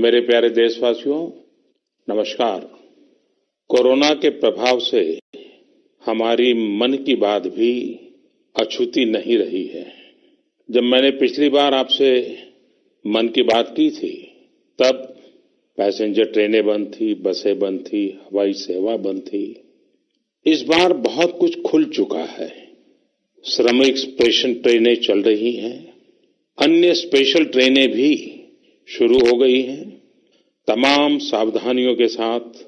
मेरे प्यारे देशवासियों, नमस्कार। कोरोना के प्रभाव से हमारी मन की बात भी अछूती नहीं रही है। जब मैंने पिछली बार आपसे मन की बात की थी, तब पैसेंजर ट्रेनें बंद थी, बसें बंद थी, हवाई सेवा बंद थी। इस बार बहुत कुछ खुल चुका है। श्रमिक स्पेशल ट्रेनें चल रही हैं, अन्य स्पेशल ट्रेनें भी शुरू हो गई हैं। तमाम सावधानियों के साथ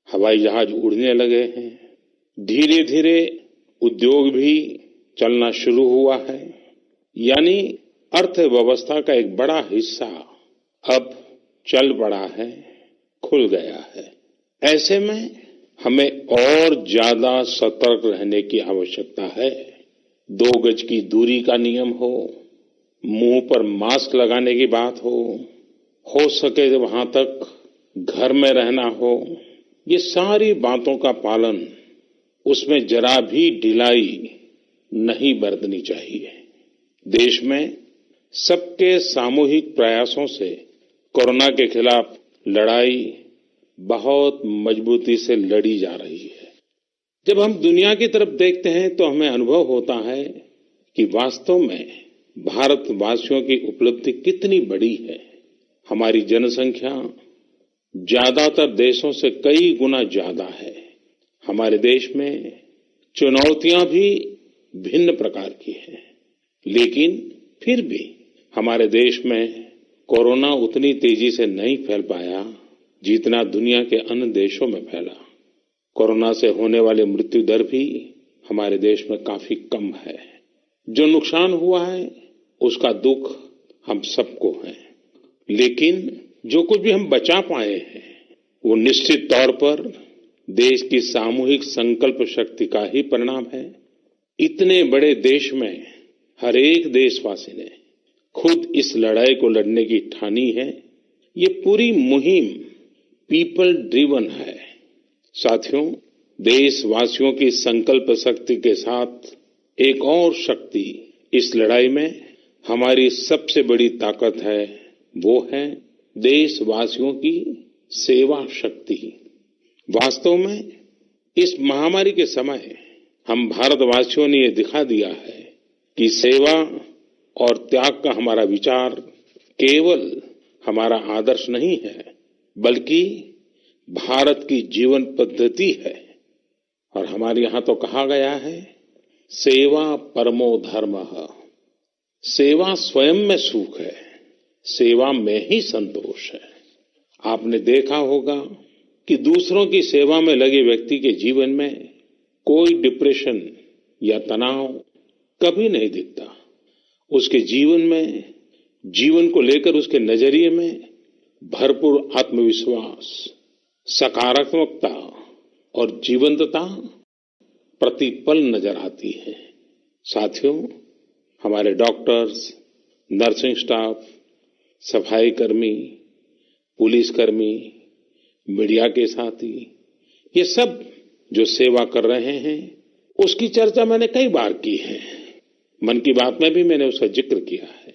हवाई जहाज उड़ने लगे हैं। धीरे धीरे उद्योग भी चलना शुरू हुआ है। यानी अर्थव्यवस्था का एक बड़ा हिस्सा अब चल पड़ा है, खुल गया है। ऐसे में हमें और ज्यादा सतर्क रहने की आवश्यकता है। 2 गज की दूरी का नियम हो, मुंह पर मास्क लगाने की बात हो सके वहां तक घर में रहना हो, ये सारी बातों का पालन, उसमें जरा भी ढिलाई नहीं बरतनी चाहिए। देश में सबके सामूहिक प्रयासों से कोरोना के खिलाफ लड़ाई बहुत मजबूती से लड़ी जा रही है। जब हम दुनिया की तरफ देखते हैं तो हमें अनुभव होता है कि वास्तव में भारतवासियों की उपलब्धि कितनी बड़ी है। हमारी जनसंख्या ज्यादातर देशों से कई गुना ज्यादा है। हमारे देश में चुनौतियां भी भिन्न प्रकार की हैं, लेकिन फिर भी हमारे देश में कोरोना उतनी तेजी से नहीं फैल पाया जितना दुनिया के अन्य देशों में फैला। कोरोना से होने वाली मृत्यु दर भी हमारे देश में काफी कम है। जो नुकसान हुआ है उसका दुख हम सबको है, लेकिन जो कुछ भी हम बचा पाए हैं वो निश्चित तौर पर देश की सामूहिक संकल्प शक्ति का ही परिणाम है। इतने बड़े देश में हर एक देशवासी ने खुद इस लड़ाई को लड़ने की ठानी है। ये पूरी मुहिम पीपल ड्रिवन है। साथियों, देशवासियों की संकल्प शक्ति के साथ एक और शक्ति इस लड़ाई में हमारी सबसे बड़ी ताकत है, वो है देशवासियों की सेवा शक्ति। वास्तव में इस महामारी के समय हम भारतवासियों ने ये दिखा दिया है कि सेवा और त्याग का हमारा विचार केवल हमारा आदर्श नहीं है, बल्कि भारत की जीवन पद्धति है। और हमारे यहाँ तो कहा गया है, सेवा परमो धर्मः। सेवा स्वयं में सुख है, सेवा में ही संतोष है। आपने देखा होगा कि दूसरों की सेवा में लगे व्यक्ति के जीवन में कोई डिप्रेशन या तनाव कभी नहीं दिखता। उसके जीवन में, जीवन को लेकर उसके नजरिए में भरपूर आत्मविश्वास, सकारात्मकता और जीवंतता प्रतिपल नजर आती है। साथियों, हमारे डॉक्टर्स, नर्सिंग स्टाफ, सफाई कर्मी, पुलिसकर्मी, मीडिया के साथी, ये सब जो सेवा कर रहे हैं, उसकी चर्चा मैंने कई बार की है। मन की बात में भी मैंने उसका जिक्र किया है।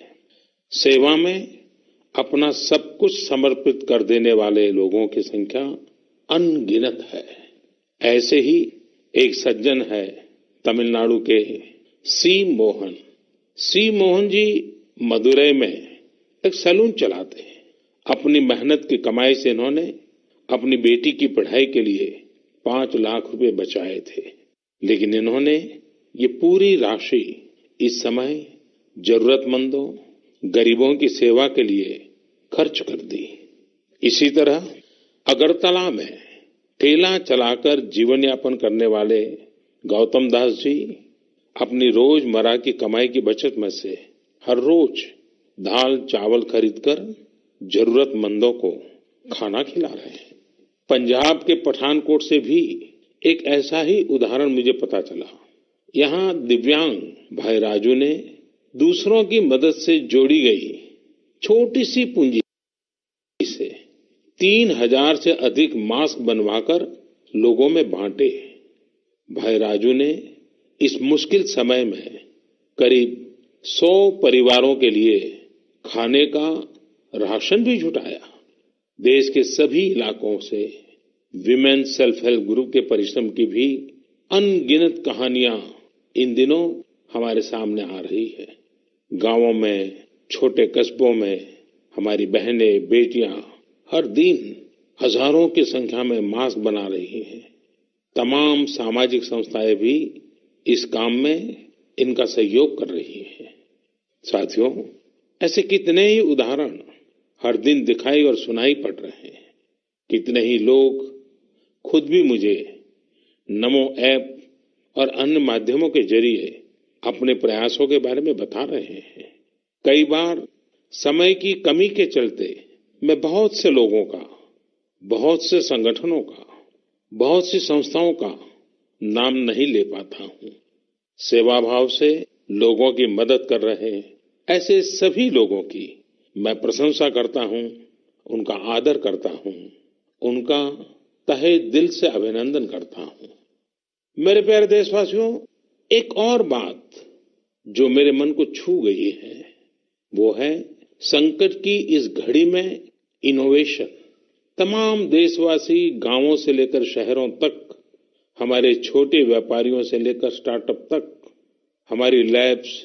सेवा में अपना सब कुछ समर्पित कर देने वाले लोगों की संख्या अनगिनत है। ऐसे ही एक सज्जन है तमिलनाडु के सी मोहन। सी मोहन जी मदुरई में एक सैलून चलाते हैं। अपनी मेहनत की कमाई से इन्होंने अपनी बेटी की पढ़ाई के लिए 5 लाख रुपए बचाए थे, लेकिन इन्होंने ये पूरी राशि इस समय जरूरतमंदों, गरीबों की सेवा के लिए खर्च कर दी। इसी तरह अगरतला में ठेला चलाकर जीवन यापन करने वाले गौतम दास जी अपनी रोजमर्रा की कमाई की बचत में से हर रोज दाल चावल खरीदकर जरूरतमंदों को खाना खिला रहे हैं। पंजाब के पठानकोट से भी एक ऐसा ही उदाहरण मुझे पता चला। यहाँ दिव्यांग भाई राजू ने दूसरों की मदद से जोड़ी गई छोटी सी पूंजी से 3000 से अधिक मास्क बनवाकर लोगों में बांटे। भाई राजू ने इस मुश्किल समय में करीब 100 परिवारों के लिए खाने का राशन भी जुटाया। देश के सभी इलाकों से विमेन सेल्फ हेल्प ग्रुप के परिश्रम की भी अनगिनत कहानियां इन दिनों हमारे सामने आ रही है। गांवों में, छोटे कस्बों में हमारी बहनें, बेटियां हर दिन हजारों की संख्या में मास्क बना रही हैं। तमाम सामाजिक संस्थाएं भी इस काम में इनका सहयोग कर रही हैं। साथियों, ऐसे कितने ही उदाहरण हर दिन दिखाई और सुनाई पड़ रहे हैं। कितने ही लोग खुद भी मुझे नमो ऐप और अन्य माध्यमों के जरिए अपने प्रयासों के बारे में बता रहे हैं। कई बार समय की कमी के चलते मैं बहुत से लोगों का, बहुत से संगठनों का, बहुत सी संस्थाओं का नाम नहीं ले पाता हूं। सेवा भाव से लोगों की मदद कर रहे ऐसे सभी लोगों की मैं प्रशंसा करता हूं, उनका आदर करता हूं, उनका तहे दिल से अभिनंदन करता हूं। मेरे प्यारे देशवासियों, एक और बात जो मेरे मन को छू गई है वो है संकट की इस घड़ी में इनोवेशन। तमाम देशवासी गांवों से लेकर शहरों तक, हमारे छोटे व्यापारियों से लेकर स्टार्टअप तक, हमारी लैब्स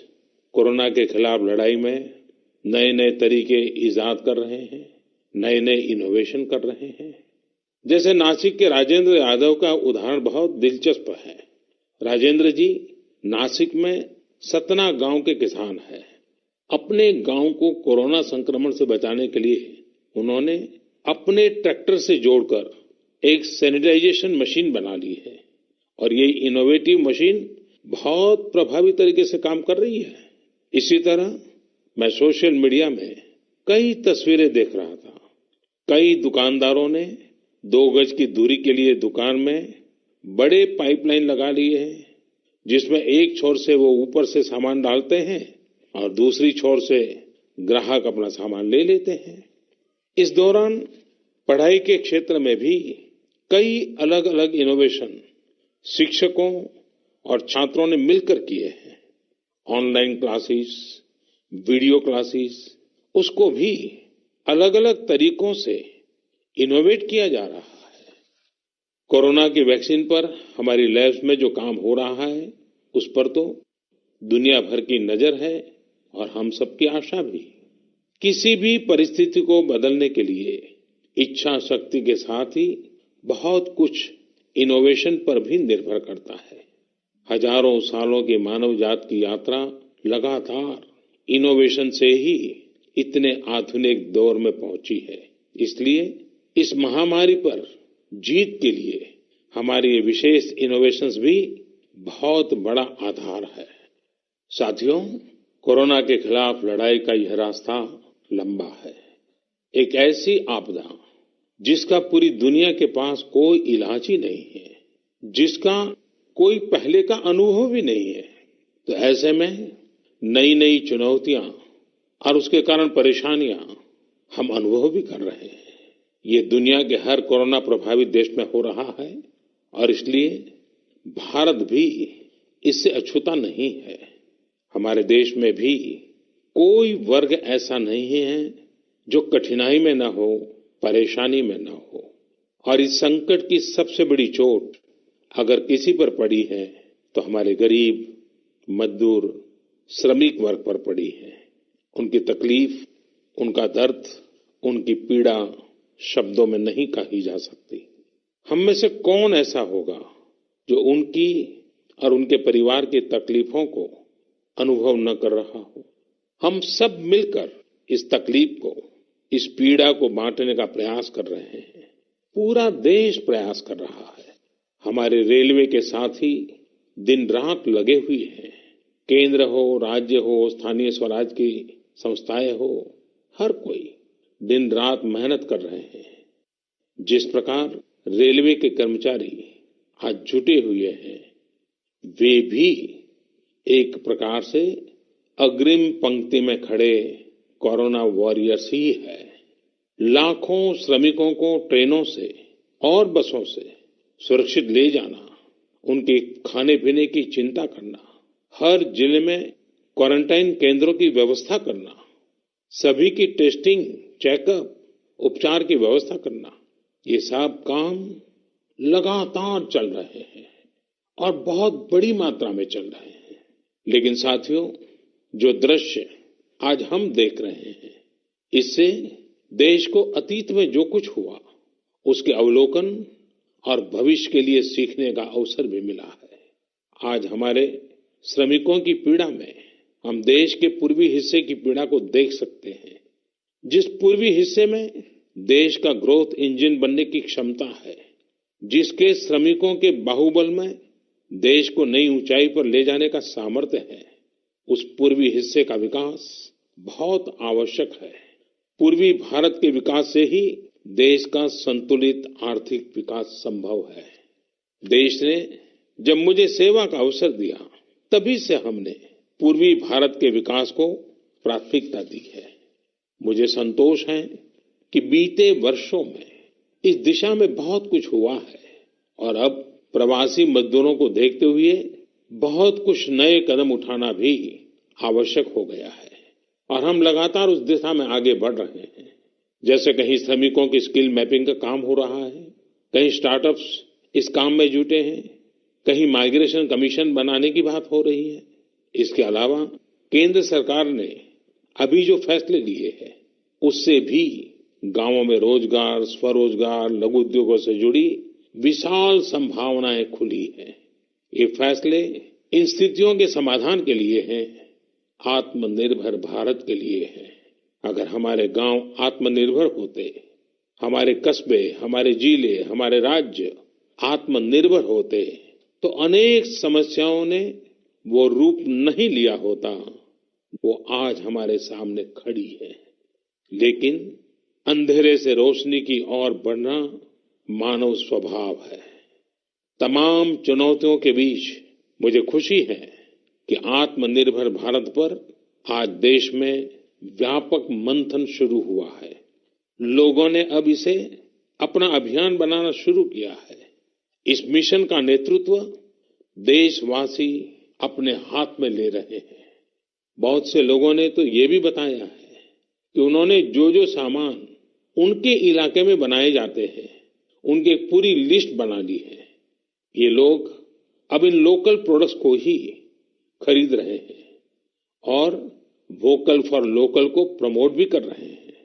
कोरोना के खिलाफ लड़ाई में नए नए तरीके इजाद कर रहे हैं, नए नए इनोवेशन कर रहे हैं। जैसे नासिक के राजेंद्र यादव का उदाहरण बहुत दिलचस्प है। राजेंद्र जी नासिक में सतना गांव के किसान हैं। अपने गांव को कोरोना संक्रमण से बचाने के लिए उन्होंने अपने ट्रैक्टर से जोड़कर एक सैनिटाइजेशन मशीन बना ली है और ये इनोवेटिव मशीन बहुत प्रभावी तरीके से काम कर रही है। इसी तरह मैं सोशल मीडिया में कई तस्वीरें देख रहा था। कई दुकानदारों ने 2 गज की दूरी के लिए दुकान में बड़े पाइपलाइन लगा लिए हैं, जिसमें एक छोर से वो ऊपर से सामान डालते हैं और दूसरी छोर से ग्राहक अपना सामान ले लेते हैं। इस दौरान पढ़ाई के क्षेत्र में भी कई अलग अलग इनोवेशन शिक्षकों और छात्रों ने मिलकर किए हैं। ऑनलाइन क्लासेस, वीडियो क्लासेस, उसको भी अलग अलग तरीकों से इनोवेट किया जा रहा है। कोरोना की वैक्सीन पर हमारी लैब्स में जो काम हो रहा है उस पर तो दुनिया भर की नजर है और हम सबकी आशा भी। किसी भी परिस्थिति को बदलने के लिए इच्छा शक्ति के साथ ही बहुत कुछ इनोवेशन पर भी निर्भर करता है। हजारों सालों की मानव जात की यात्रा लगातार इनोवेशन से ही इतने आधुनिक दौर में पहुंची है। इसलिए इस महामारी पर जीत के लिए हमारे ये विशेष इनोवेशंस भी बहुत बड़ा आधार है। साथियों, कोरोना के खिलाफ लड़ाई का यह रास्ता लंबा है। एक ऐसी आपदा जिसका पूरी दुनिया के पास कोई इलाज ही नहीं है, जिसका कोई पहले का अनुभव भी नहीं है, तो ऐसे में नई नई चुनौतियां और उसके कारण परेशानियां हम अनुभव भी कर रहे हैं। ये दुनिया के हर कोरोना प्रभावित देश में हो रहा है और इसलिए भारत भी इससे अछूता नहीं है। हमारे देश में भी कोई वर्ग ऐसा नहीं है जो कठिनाई में न हो, परेशानी में न हो। और इस संकट की सबसे बड़ी चोट अगर किसी पर पड़ी है तो हमारे गरीब, मजदूर, श्रमिक वर्ग पर पड़ी है। उनकी तकलीफ, उनका दर्द, उनकी पीड़ा शब्दों में नहीं कही जा सकती। हम में से कौन ऐसा होगा जो उनकी और उनके परिवार की तकलीफों को अनुभव न कर रहा हो। हम सब मिलकर इस तकलीफ को, इस पीड़ा को बांटने का प्रयास कर रहे हैं। पूरा देश प्रयास कर रहा है। हमारे रेलवे के साथी दिन रात लगे हुए हैं। केंद्र हो, राज्य हो, स्थानीय स्वराज की संस्थाएं हो, हर कोई दिन रात मेहनत कर रहे हैं। जिस प्रकार रेलवे के कर्मचारी आज जुटे हुए हैं, वे भी एक प्रकार से अग्रिम पंक्ति में खड़े कोरोना वॉरियर्स ही है। लाखों श्रमिकों को ट्रेनों से और बसों से सुरक्षित ले जाना, उनके खाने पीने की चिंता करना, हर जिले में क्वारंटाइन केंद्रों की व्यवस्था करना, सभी की टेस्टिंग, चेकअप उपचार की व्यवस्था करना, ये सब काम लगातार चल रहे हैं और बहुत बड़ी मात्रा में चल रहे हैं। लेकिन साथियों, जो दृश्य आज हम देख रहे हैं, इससे देश को अतीत में जो कुछ हुआ उसके अवलोकन और भविष्य के लिए सीखने का अवसर भी मिला है। आज हमारे श्रमिकों की पीड़ा में हम देश के पूर्वी हिस्से की पीड़ा को देख सकते हैं। जिस पूर्वी हिस्से में देश का ग्रोथ इंजन बनने की क्षमता है, जिसके श्रमिकों के बाहुबल में देश को नई ऊंचाई पर ले जाने का सामर्थ्य है, उस पूर्वी हिस्से का विकास बहुत आवश्यक है। पूर्वी भारत के विकास से ही देश का संतुलित आर्थिक विकास संभव है। देश ने जब मुझे सेवा का अवसर दिया, तभी से हमने पूर्वी भारत के विकास को प्राथमिकता दी है। मुझे संतोष है कि बीते वर्षों में इस दिशा में बहुत कुछ हुआ है और अब प्रवासी मजदूरों को देखते हुए बहुत कुछ नए कदम उठाना भी आवश्यक हो गया है और हम लगातार उस दिशा में आगे बढ़ रहे हैं। जैसे कहीं श्रमिकों की स्किल मैपिंग का काम हो रहा है, कहीं स्टार्टअप्स इस काम में जुटे हैं, कहीं माइग्रेशन कमीशन बनाने की बात हो रही है। इसके अलावा केंद्र सरकार ने अभी जो फैसले लिए हैं, उससे भी गांवों में रोजगार, स्वरोजगार, लघु उद्योगों से जुड़ी विशाल संभावनाएं खुली हैं। ये फैसले इन स्थितियों के समाधान के लिए हैं, आत्मनिर्भर भारत के लिए हैं। अगर हमारे गांव आत्मनिर्भर होते, हमारे कस्बे, हमारे जिले, हमारे राज्य आत्मनिर्भर होते, तो अनेक समस्याओं ने वो रूप नहीं लिया होता, वो आज हमारे सामने खड़ी है। लेकिन अंधेरे से रोशनी की ओर बढ़ना मानव स्वभाव है। तमाम चुनौतियों के बीच मुझे खुशी है कि आत्मनिर्भर भारत पर आज देश में व्यापक मंथन शुरू हुआ है। लोगों ने अब इसे अपना अभियान बनाना शुरू किया है। इस मिशन का नेतृत्व देशवासी अपने हाथ में ले रहे हैं। बहुत से लोगों ने तो ये भी बताया है कि उन्होंने जो जो सामान उनके इलाके में बनाए जाते हैं, उनकी एक पूरी लिस्ट बना ली है। ये लोग अब इन लोकल प्रोडक्ट्स को ही खरीद रहे हैं और वोकल फॉर लोकल को प्रमोट भी कर रहे हैं।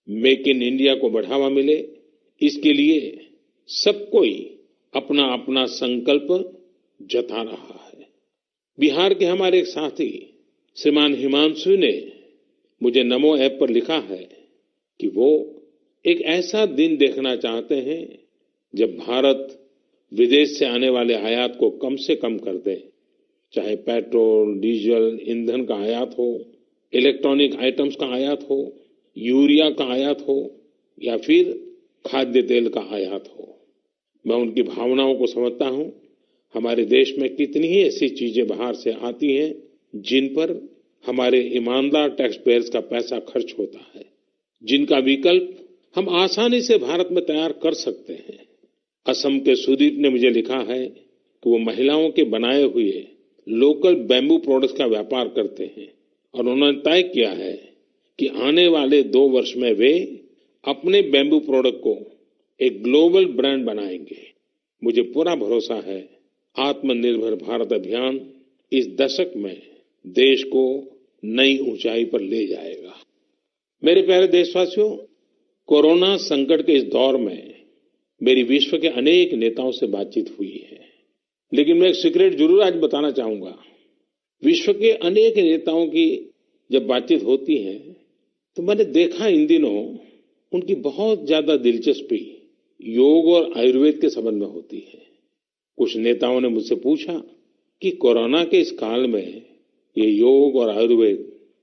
मेक इन इंडिया को बढ़ावा मिले, इसके लिए सब कोई अपना अपना संकल्प जता रहा है। बिहार के हमारे एक साथी श्रीमान हिमांशु ने मुझे नमो ऐप पर लिखा है कि वो एक ऐसा दिन देखना चाहते हैं जब भारत विदेश से आने वाले आयात को कम से कम कर दे, चाहे पेट्रोल, डीजल, ईंधन का आयात हो, इलेक्ट्रॉनिक आइटम्स का आयात हो, यूरिया का आयात हो या फिर खाद्य तेल का आयात हो। मैं उनकी भावनाओं को समझता हूं। हमारे देश में कितनी ही ऐसी चीजें बाहर से आती हैं जिन पर हमारे ईमानदार टैक्स पेयर्स का पैसा खर्च होता है, जिनका विकल्प हम आसानी से भारत में तैयार कर सकते हैं। असम के सुदीप ने मुझे लिखा है कि वो महिलाओं के बनाए हुए लोकल बैम्बू प्रोडक्ट्स का व्यापार करते हैं और उन्होंने तय किया है कि आने वाले 2 वर्ष में वे अपने बैम्बू प्रोडक्ट को एक ग्लोबल ब्रांड बनाएंगे। मुझे पूरा भरोसा है आत्मनिर्भर भारत अभियान इस दशक में देश को नई ऊंचाई पर ले जाएगा। मेरे प्यारे देशवासियों, कोरोना संकट के इस दौर में मेरी विश्व के अनेक नेताओं से बातचीत हुई है, लेकिन मैं एक सीक्रेट जरूर आज बताना चाहूंगा। विश्व के अनेक नेताओं की जब बातचीत होती है तो मैंने देखा इन दिनों उनकी बहुत ज्यादा दिलचस्पी योग और आयुर्वेद के संबंध में होती है। कुछ नेताओं ने मुझसे पूछा कि कोरोना के इस काल में ये योग और आयुर्वेद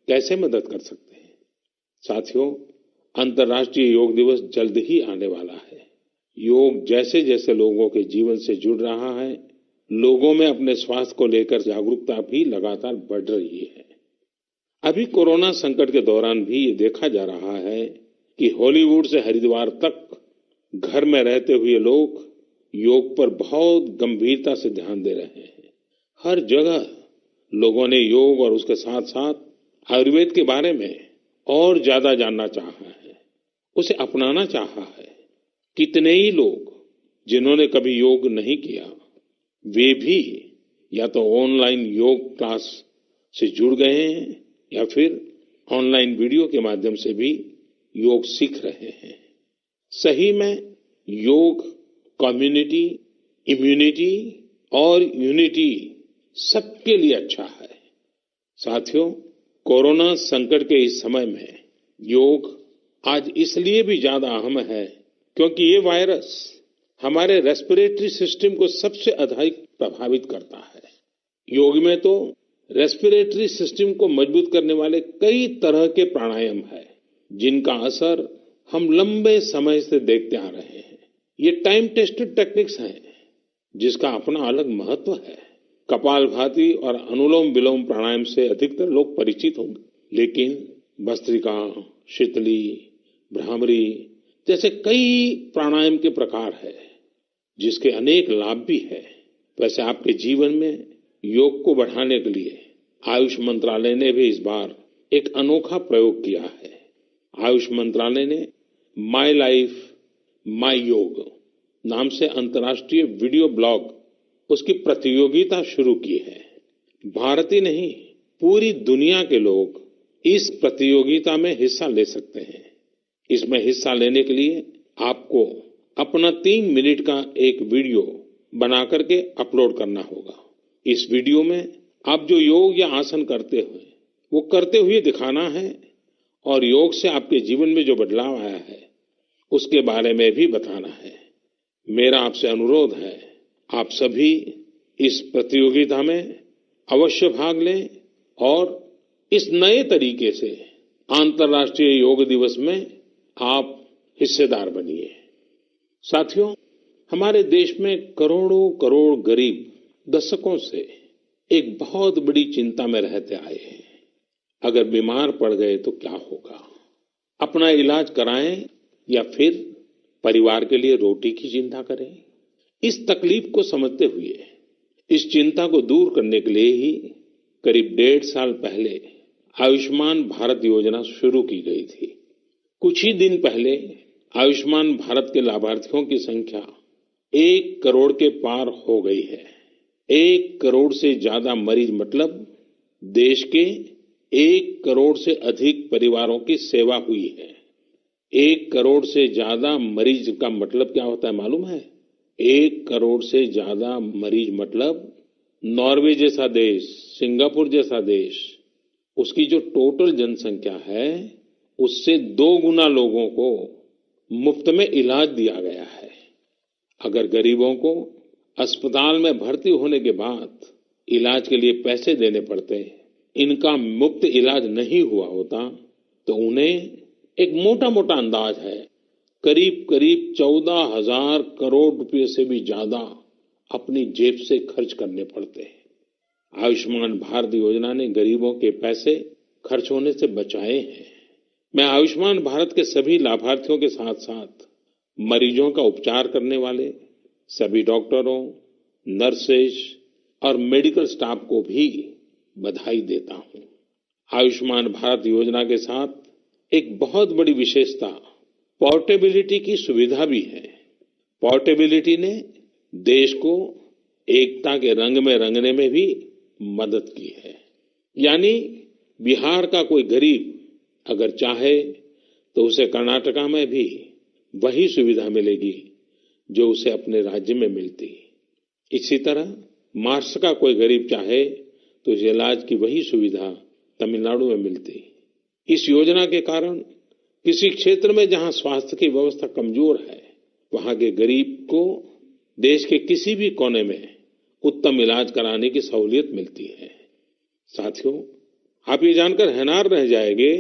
कैसे मदद कर सकते हैं। साथियों, अंतर्राष्ट्रीय योग दिवस जल्द ही आने वाला है। योग जैसे जैसे लोगों के जीवन से जुड़ रहा है, लोगों में अपने स्वास्थ्य को लेकर जागरूकता भी लगातार बढ़ रही है। अभी कोरोना संकट के दौरान भी ये देखा जा रहा है कि हॉलीवुड से हरिद्वार तक घर में रहते हुए लोग योग पर बहुत गंभीरता से ध्यान दे रहे हैं। हर जगह लोगों ने योग और उसके साथ साथ आयुर्वेद के बारे में और ज्यादा जानना चाहा है। उसे अपनाना चाहा है। कितने ही लोग जिन्होंने कभी योग नहीं किया, वे भी या तो ऑनलाइन योग क्लास से जुड़ गए हैं या फिर ऑनलाइन वीडियो के माध्यम से भी योग सीख रहे हैं। सही में योग कम्युनिटी, इम्यूनिटी और यूनिटी सबके लिए अच्छा है। साथियों, कोरोना संकट के इस समय में योग आज इसलिए भी ज्यादा अहम है क्योंकि ये वायरस हमारे रेस्पिरेटरी सिस्टम को सबसे अधिक प्रभावित करता है। योग में तो रेस्पिरेटरी सिस्टम को मजबूत करने वाले कई तरह के प्राणायाम है, जिनका असर हम लंबे समय से देखते आ रहे हैं। ये टाइम टेस्टेड टेक्निक्स हैं, जिसका अपना अलग महत्व है। कपालभाति और अनुलोम विलोम प्राणायाम से अधिकतर लोग परिचित होंगे, लेकिन भस्त्रिका, शीतली, भ्रामरी जैसे कई प्राणायाम के प्रकार है, जिसके अनेक लाभ भी है। वैसे आपके जीवन में योग को बढ़ाने के लिए आयुष मंत्रालय ने भी इस बार एक अनोखा प्रयोग किया है। आयुष मंत्रालय ने माय लाइफ माय योग नाम से अंतर्राष्ट्रीय वीडियो ब्लॉग उसकी प्रतियोगिता शुरू की है। भारत ही नहीं, पूरी दुनिया के लोग इस प्रतियोगिता में हिस्सा ले सकते हैं। इसमें हिस्सा लेने के लिए आपको अपना 3 मिनट का एक वीडियो बना करके अपलोड करना होगा। इस वीडियो में आप जो योग या आसन करते हुए वो करते हुए दिखाना है और योग से आपके जीवन में जो बदलाव आया है उसके बारे में भी बताना है। मेरा आपसे अनुरोध है, आप सभी इस प्रतियोगिता में अवश्य भाग लें और इस नए तरीके से अंतर्राष्ट्रीय योग दिवस में आप हिस्सेदार बनिए। साथियों, हमारे देश में करोड़ों करोड़ गरीब दशकों से एक बहुत बड़ी चिंता में रहते आए हैं। अगर बीमार पड़ गए तो क्या होगा? अपना इलाज कराएं या फिर परिवार के लिए रोटी की चिंता करें? इस तकलीफ को समझते हुए इस चिंता को दूर करने के लिए ही करीब 1.5 साल पहले आयुष्मान भारत योजना शुरू की गई थी। कुछ ही दिन पहले आयुष्मान भारत के लाभार्थियों की संख्या 1 करोड़ के पार हो गई है। 1 करोड़ से ज्यादा मरीज मतलब देश के 1 करोड़ से अधिक परिवारों की सेवा हुई है। 1 करोड़ से ज्यादा मरीज का मतलब क्या होता है मालूम है? 1 करोड़ से ज्यादा मरीज मतलब नॉर्वे जैसा देश, सिंगापुर जैसा देश, उसकी जो टोटल जनसंख्या है उससे 2 गुना लोगों को मुफ्त में इलाज दिया गया है। अगर गरीबों को अस्पताल में भर्ती होने के बाद इलाज के लिए पैसे देने पड़ते, इनका मुफ्त इलाज नहीं हुआ होता, तो उन्हें एक मोटा मोटा अंदाज है करीब करीब 14,000 करोड़ रुपए से भी ज्यादा अपनी जेब से खर्च करने पड़ते हैं। आयुष्मान भारत योजना ने गरीबों के पैसे खर्च होने से बचाए हैं। मैं आयुष्मान भारत के सभी लाभार्थियों के साथ साथ मरीजों का उपचार करने वाले सभी डॉक्टरों, नर्सेज और मेडिकल स्टाफ को भी बधाई देता हूं। आयुष्मान भारत योजना के साथ एक बहुत बड़ी विशेषता पोर्टेबिलिटी की सुविधा भी है। पोर्टेबिलिटी ने देश को एकता के रंग में रंगने में भी मदद की है। यानी बिहार का कोई गरीब अगर चाहे तो उसे कर्नाटका में भी वही सुविधा मिलेगी जो उसे अपने राज्य में मिलती। इसी तरह महाराष्ट्र का कोई गरीब चाहे तो उसे इलाज की वही सुविधा तमिलनाडु में मिलती। इस योजना के कारण किसी क्षेत्र में जहां स्वास्थ्य की व्यवस्था कमजोर है, वहां के गरीब को देश के किसी भी कोने में उत्तम इलाज कराने की सहूलियत मिलती है। साथियों, आप ये जानकर हैरान रह जाएंगे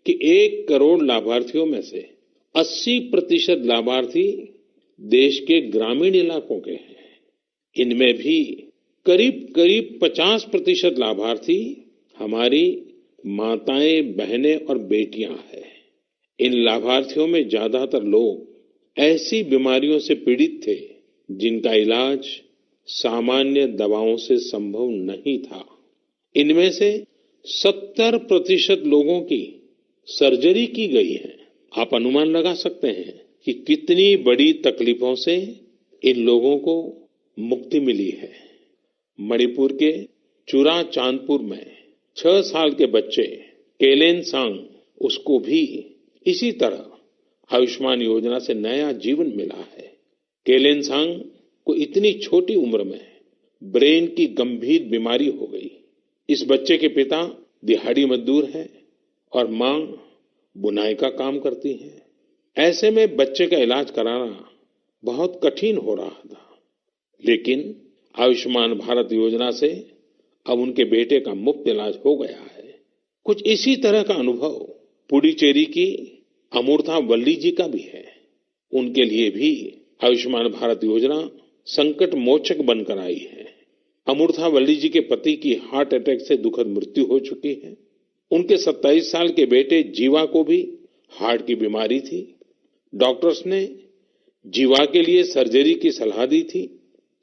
कि 1 करोड़ लाभार्थियों में से 80% लाभार्थी देश के ग्रामीण इलाकों के हैं। इनमें भी करीब करीब 50% लाभार्थी हमारी माताएं, बहनें और बेटियां हैं। इन लाभार्थियों में ज्यादातर लोग ऐसी बीमारियों से पीड़ित थे जिनका इलाज सामान्य दवाओं से संभव नहीं था। इनमें से 70% लोगों की सर्जरी की गई है आप अनुमान लगा सकते हैं कि कितनी बड़ी तकलीफों से इन लोगों को मुक्ति मिली है। मणिपुर के चुराचांदपुर में 6 साल के बच्चे केलेनसांग, उसको भी इसी तरह आयुष्मान योजना से नया जीवन मिला है। केलेनसांग को इतनी छोटी उम्र में ब्रेन की गंभीर बीमारी हो गई। इस बच्चे के पिता दिहाड़ी मजदूर हैं और मां बुनाई का काम करती हैं। ऐसे में बच्चे का इलाज कराना बहुत कठिन हो रहा था, लेकिन आयुष्मान भारत योजना से अब उनके बेटे का मुफ्त इलाज हो गया है। कुछ इसी तरह का अनुभव पुडुचेरी की अमूर्था वल्ली जी का भी है। उनके लिए भी आयुष्मान भारत योजना संकट मोचक बनकर आई है। अमूर्था वल्ली जी के पति की हार्ट अटैक से दुखद मृत्यु हो चुकी है। उनके 27 साल के बेटे जीवा को भी हार्ट की बीमारी थी। डॉक्टर्स ने जीवा के लिए सर्जरी की सलाह दी थी,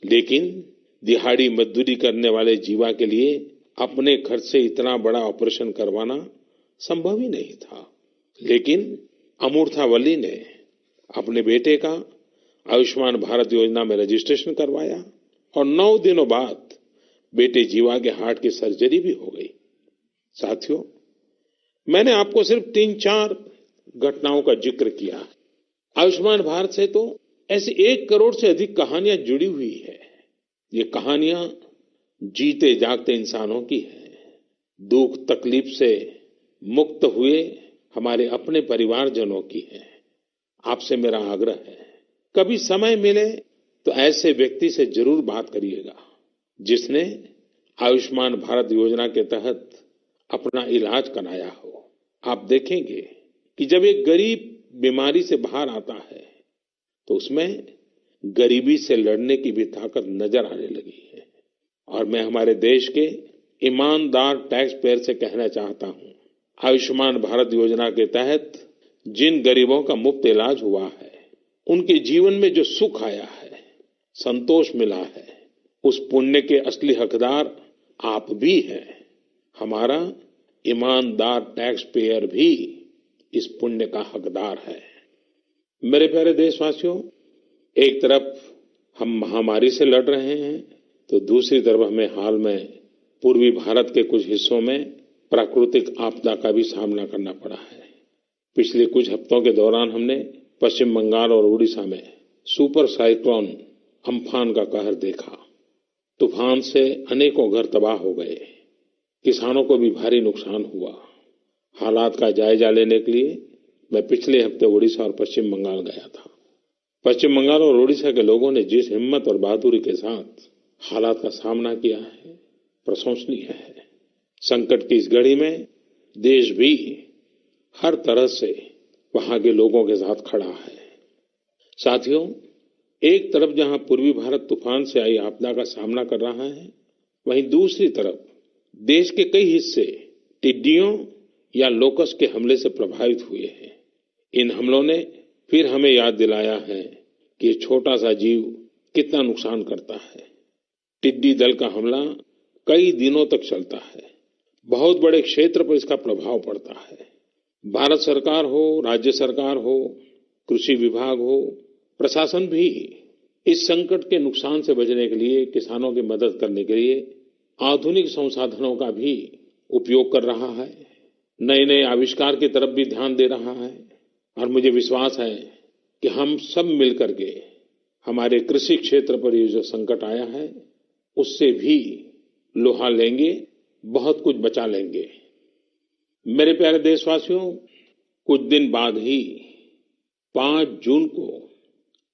लेकिन दिहाड़ी मजदूरी करने वाले जीवा के लिए अपने खर्च से इतना बड़ा ऑपरेशन करवाना संभव ही नहीं था। लेकिन अमूर्था वल्ली ने अपने बेटे का आयुष्मान भारत योजना में रजिस्ट्रेशन करवाया और 9 दिनों बाद बेटे जीवा के हार्ट की सर्जरी भी हो गई। साथियों, मैंने आपको सिर्फ 3-4 घटनाओं का जिक्र किया। आयुष्मान भारत से तो ऐसी 1 करोड़ से अधिक कहानियां जुड़ी हुई है। ये कहानियां जीते जागते इंसानों की हैं। दुख तकलीफ से मुक्त हुए हमारे अपने परिवारजनों की है। आपसे मेरा आग्रह है, कभी समय मिले तो ऐसे व्यक्ति से जरूर बात करिएगा जिसने आयुष्मान भारत योजना के तहत अपना इलाज कराया हो। आप देखेंगे कि जब एक गरीब बीमारी से बाहर आता है तो उसमें गरीबी से लड़ने की भी ताकत नजर आने लगी है। और मैं हमारे देश के ईमानदार टैक्स पेयर से कहना चाहता हूं, आयुष्मान भारत योजना के तहत जिन गरीबों का मुफ्त इलाज हुआ है, उनके जीवन में जो सुख आया है, संतोष मिला है, उस पुण्य के असली हकदार आप भी हैं। हमारा ईमानदार टैक्स पेयर भी इस पुण्य का हकदार है। मेरे प्यारे देशवासियों, एक तरफ हम महामारी से लड़ रहे हैं तो दूसरी तरफ हमें हाल में पूर्वी भारत के कुछ हिस्सों में प्राकृतिक आपदा का भी सामना करना पड़ा है। पिछले कुछ हफ्तों के दौरान हमने पश्चिम बंगाल और उड़ीसा में सुपर साइक्लोन अम्फान का कहर देखा। तूफान से अनेकों घर तबाह हो गए, किसानों को भी भारी नुकसान हुआ। हालात का जायजा लेने के लिए मैं पिछले हफ्ते उड़ीसा और पश्चिम बंगाल गया था। पश्चिम बंगाल और उड़ीसा के लोगों ने जिस हिम्मत और बहादुरी के साथ हालात का सामना किया है, प्रशंसनीय है। संकट की इस घड़ी में देश भी हर तरह से वहां के लोगों के साथ खड़ा है। साथियों, एक तरफ जहां पूर्वी भारत तूफान से आई आपदा का सामना कर रहा है, वहीं दूसरी तरफ देश के कई हिस्से टिड्डियों या लोकस्ट के हमले से प्रभावित हुए हैं। इन हमलों ने फिर हमें याद दिलाया है कि ये छोटा सा जीव कितना नुकसान करता है। टिड्डी दल का हमला कई दिनों तक चलता है, बहुत बड़े क्षेत्र पर इसका प्रभाव पड़ता है। भारत सरकार हो, राज्य सरकार हो, कृषि विभाग हो, प्रशासन भी इस संकट के नुकसान से बचने के लिए, किसानों की मदद करने के लिए आधुनिक संसाधनों का भी उपयोग कर रहा है। नए नए आविष्कार की तरफ भी ध्यान दे रहा है। और मुझे विश्वास है कि हम सब मिलकर के हमारे कृषि क्षेत्र पर ये जो संकट आया है, उससे भी लोहा लेंगे, बहुत कुछ बचा लेंगे। मेरे प्यारे देशवासियों, कुछ दिन बाद ही 5 जून को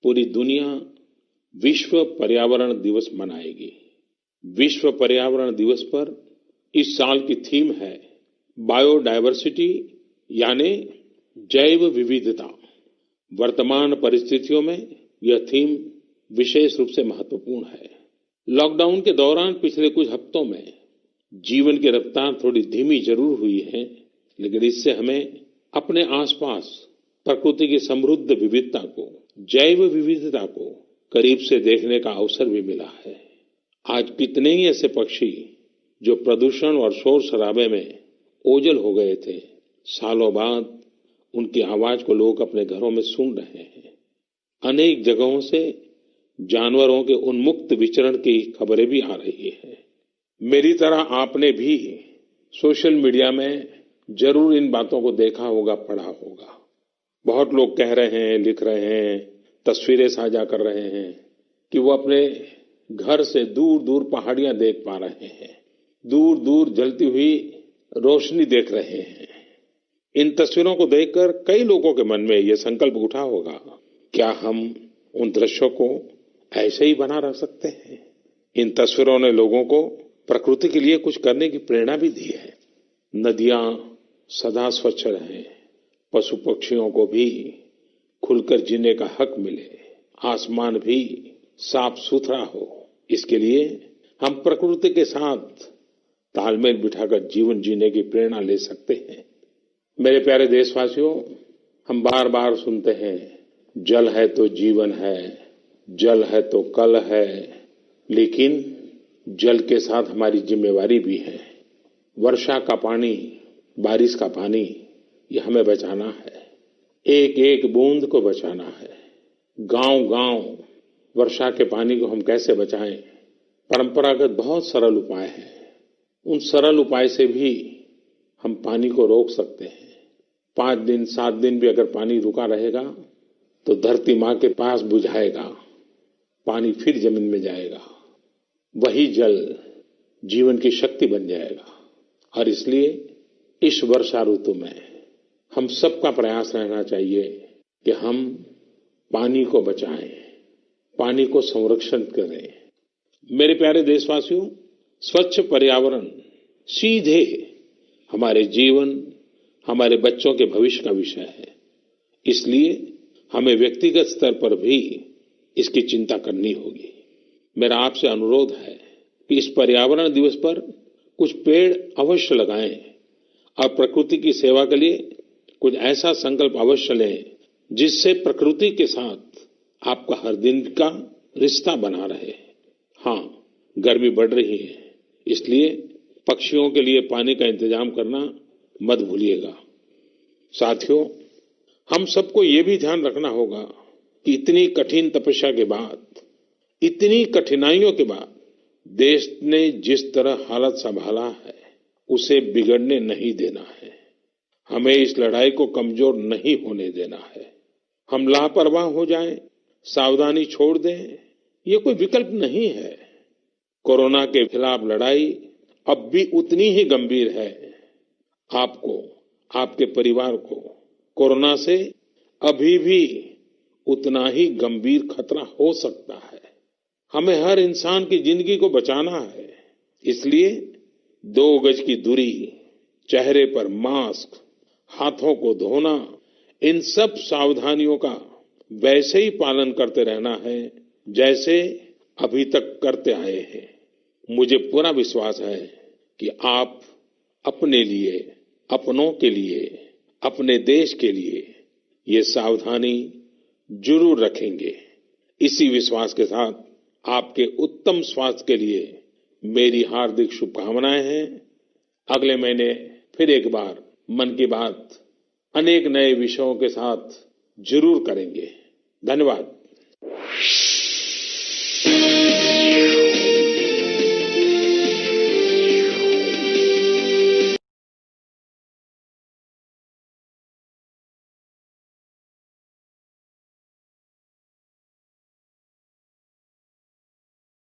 पूरी दुनिया विश्व पर्यावरण दिवस मनाएगी। विश्व पर्यावरण दिवस पर इस साल की थीम है बायोडायवर्सिटी, यानी जैव विविधता। वर्तमान परिस्थितियों में यह थीम विशेष रूप से महत्वपूर्ण है। लॉकडाउन के दौरान पिछले कुछ हफ्तों में जीवन की रफ्तार थोड़ी धीमी जरूर हुई है, लेकिन इससे हमें अपने आसपास प्रकृति की समृद्ध विविधता को, जैव विविधता को करीब से देखने का अवसर भी मिला है। आज कितने ही ऐसे पक्षी जो प्रदूषण और शोर शराबे में ओझल हो गए थे, सालों बाद उनकी आवाज को लोग अपने घरों में सुन रहे हैं। अनेक जगहों से जानवरों के उन्मुक्त विचरण की खबरें भी आ रही हैं। मेरी तरह आपने भी सोशल मीडिया में जरूर इन बातों को देखा होगा, पढ़ा होगा। बहुत लोग कह रहे हैं, लिख रहे हैं, तस्वीरें साझा कर रहे हैं कि वो अपने घर से दूर दूर पहाड़ियां देख पा रहे हैं, दूर दूर जलती हुई रोशनी देख रहे हैं। इन तस्वीरों को देखकर कई लोगों के मन में ये संकल्प उठा होगा, क्या हम उन दृश्यों को ऐसे ही बना रह सकते हैं? इन तस्वीरों ने लोगों को प्रकृति के लिए कुछ करने की प्रेरणा भी दी है। नदियां सदा स्वच्छ रहें, पशु पक्षियों को भी खुलकर जीने का हक मिले, आसमान भी साफ सुथरा हो, इसके लिए हम प्रकृति के साथ तालमेल बिठाकर जीवन जीने की प्रेरणा ले सकते हैं। मेरे प्यारे देशवासियों, हम बार बार सुनते हैं, जल है तो जीवन है, जल है तो कल है, लेकिन जल के साथ हमारी जिम्मेवारी भी है। वर्षा का पानी, बारिश का पानी, ये हमें बचाना है। एक एक बूंद को बचाना है। गांव गांव वर्षा के पानी को हम कैसे बचाएं? परंपरागत बहुत सरल उपाय हैं। उन सरल उपाय से भी हम पानी को रोक सकते हैं। 5 दिन 7 दिन भी अगर पानी रुका रहेगा तो धरती माँ के पास बुझाएगा, पानी फिर जमीन में जाएगा, वही जल जीवन की शक्ति बन जाएगा। और इसलिए इस वर्षा ऋतु में हम सबका प्रयास रहना चाहिए कि हम पानी को बचाएं, पानी को संरक्षण करें। मेरे प्यारे देशवासियों, स्वच्छ पर्यावरण सीधे हमारे जीवन, हमारे बच्चों के भविष्य का विषय है। इसलिए हमें व्यक्तिगत स्तर पर भी इसकी चिंता करनी होगी। मेरा आपसे अनुरोध है कि इस पर्यावरण दिवस पर कुछ पेड़ अवश्य लगाएं और प्रकृति की सेवा के लिए कुछ ऐसा संकल्प अवश्य लें जिससे प्रकृति के साथ आपका हर दिन का रिश्ता बना रहे। हाँ, गर्मी बढ़ रही है, इसलिए पक्षियों के लिए पानी का इंतजाम करना मत भूलिएगा। साथियों, हम सबको ये भी ध्यान रखना होगा कि इतनी कठिन तपस्या के बाद, इतनी कठिनाइयों के बाद देश ने जिस तरह हालत संभाला है, उसे बिगड़ने नहीं देना है। हमें इस लड़ाई को कमजोर नहीं होने देना है। हम लापरवाह हो जाएं, सावधानी छोड़ दें, ये कोई विकल्प नहीं है। कोरोना के खिलाफ लड़ाई अब भी उतनी ही गंभीर है। आपको, आपके परिवार को कोरोना से अभी भी उतना ही गंभीर खतरा हो सकता है। हमें हर इंसान की जिंदगी को बचाना है। इसलिए 2 गज की दूरी, चेहरे पर मास्क, हाथों को धोना, इन सब सावधानियों का वैसे ही पालन करते रहना है जैसे अभी तक करते आए हैं। मुझे पूरा विश्वास है कि आप अपने लिए, अपनों के लिए, अपने देश के लिए ये सावधानी जरूर रखेंगे। इसी विश्वास के साथ आपके उत्तम स्वास्थ्य के लिए मेरी हार्दिक शुभकामनाएं हैं। अगले महीने फिर एक बार मन की बात अनेक नए विषयों के साथ जरूर करेंगे। धन्यवाद।